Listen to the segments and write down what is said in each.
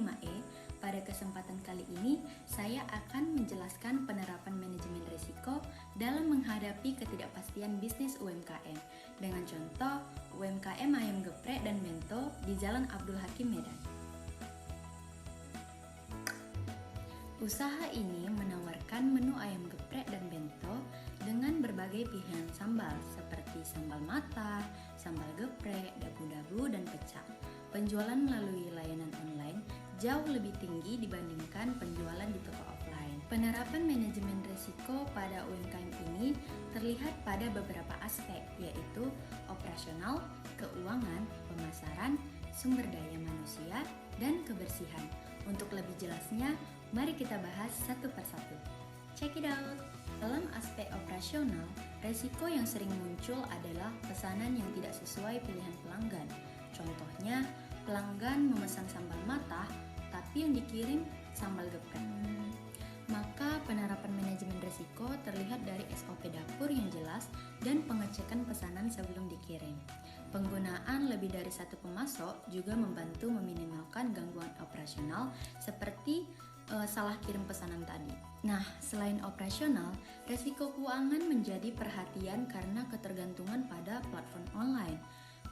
5E. Pada kesempatan kali ini, saya akan menjelaskan penerapan manajemen risiko dalam menghadapi ketidakpastian bisnis UMKM dengan contoh UMKM Ayam Geprek dan Bento di Jalan Abdul Hakim, Medan. Usaha ini menawarkan menu ayam geprek dan bento dengan berbagai pilihan sambal seperti sambal mata, sambal geprek, dabu-dabu, dan pecak. Penjualan melalui layanan online jauh lebih tinggi dibandingkan penjualan di toko offline. Penerapan manajemen risiko pada UMKM ini terlihat pada beberapa aspek, yaitu operasional, keuangan, pemasaran, sumber daya manusia, dan kebersihan. Untuk lebih jelasnya, mari kita bahas satu persatu. Check it out! Dalam aspek operasional, resiko yang sering muncul adalah pesanan yang tidak sesuai pilihan pelanggan. Contohnya, pelanggan memesan sambal matah, tapi yang dikirim sambal geprek. Maka penerapan manajemen risiko terlihat dari SOP dapur yang jelas dan pengecekan pesanan sebelum dikirim. Penggunaan lebih dari satu pemasok juga membantu meminimalkan gangguan operasional seperti salah kirim pesanan tadi. Nah, selain operasional, resiko keuangan menjadi perhatian karena ketergantungan pada platform online.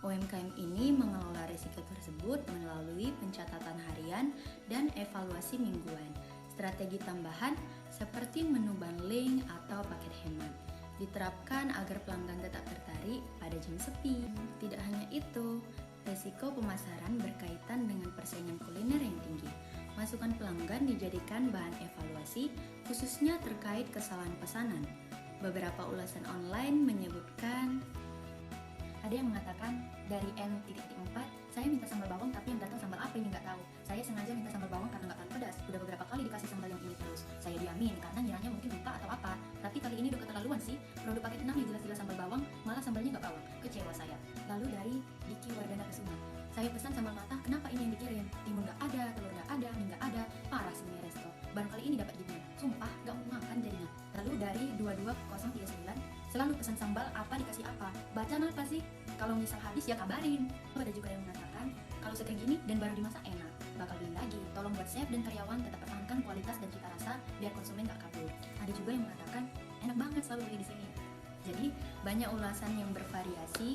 UMKM ini mengelola risiko tersebut melalui pencatatan harian dan evaluasi mingguan. Strategi tambahan seperti menu bundling atau paket hemat diterapkan agar pelanggan tetap tertarik pada jam sepi. Tidak hanya itu, risiko pemasaran berkaitan dengan persaingan kuliner yang tinggi. Masukan pelanggan dijadikan bahan evaluasi, khususnya terkait kesalahan pesanan. Beberapa ulasan online menyebutkan, ada yang mengatakan dari N.4, saya minta sambal bawang tapi yang datang sambal apa ini nggak tahu. Saya sengaja minta sambal bawang karena nggak tahan pedas. Udah beberapa kali dikasih sambal yang ini terus. Saya diamin karena ngiranya mungkin lupa atau apa. Tapi kali ini udah keterlaluan sih. Produk paket 6 yang jelas-jelas sambal bawang, malah sambalnya nggak bawang. Kecewa saya. Lalu dari Diki Wardana Kesuma, saya pesan sambal matah, kenapa ini yang dikirim? Timun nggak ada, telur nggak ada, mie nggak ada. Parah sebenarnya resto. Baru kali ini dapat gini. Sumpah nggak mau makan jadinya. Lalu dari 22039, selalu pesan sambal apa dikasih apa. Bacaan apa sih? Kalau misal habis ya kabarin. Ada juga yang mengatakan kalau sering gini dan baru dimasak enak, bakal beli lagi. Tolong buat chef dan karyawan tetap pertahankan kualitas dan cita rasa biar konsumen gak kabur. Ada juga yang mengatakan enak banget selalu beli di sini. Jadi banyak ulasan yang bervariasi.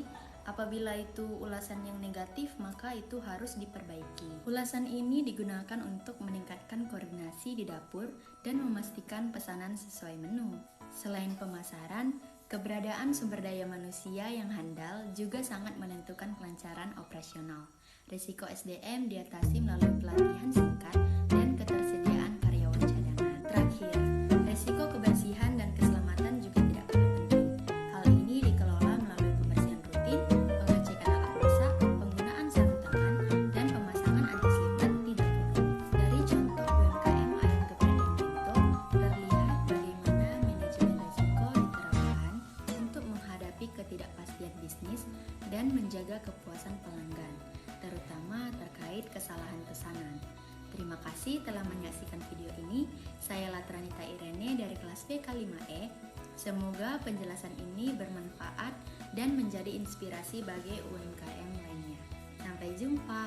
Apabila itu ulasan yang negatif, maka itu harus diperbaiki. Ulasan ini digunakan untuk meningkatkan koordinasi di dapur dan memastikan pesanan sesuai menu. Selain pemasaran, keberadaan sumber daya manusia yang handal juga sangat menentukan kelancaran operasional. Risiko SDM diatasi melalui pelatihan singkat dan ketersediaan karyawan cadangan. Terakhir, risiko kebersihan dan keselamatan juga tidak kalah penting. Hal ini dikelola melalui pembersihan rutin, pengecekan alat masak, penggunaan sarung tangan, dan pemasangan anti-slipper di dapur. Dari contoh UMKM Ayam Geprek dan Bento, terlihat bagaimana manajemen risiko diterapkan untuk menghadapi ketidakpastian bisnis dan menjaga kepuasan pelanggan, terutama terkait kesalahan pesanan. Terima kasih telah menyaksikan video ini. Saya Latranita Irene dari kelas BK5E. Semoga penjelasan ini bermanfaat dan menjadi inspirasi bagi UMKM lainnya. Sampai jumpa.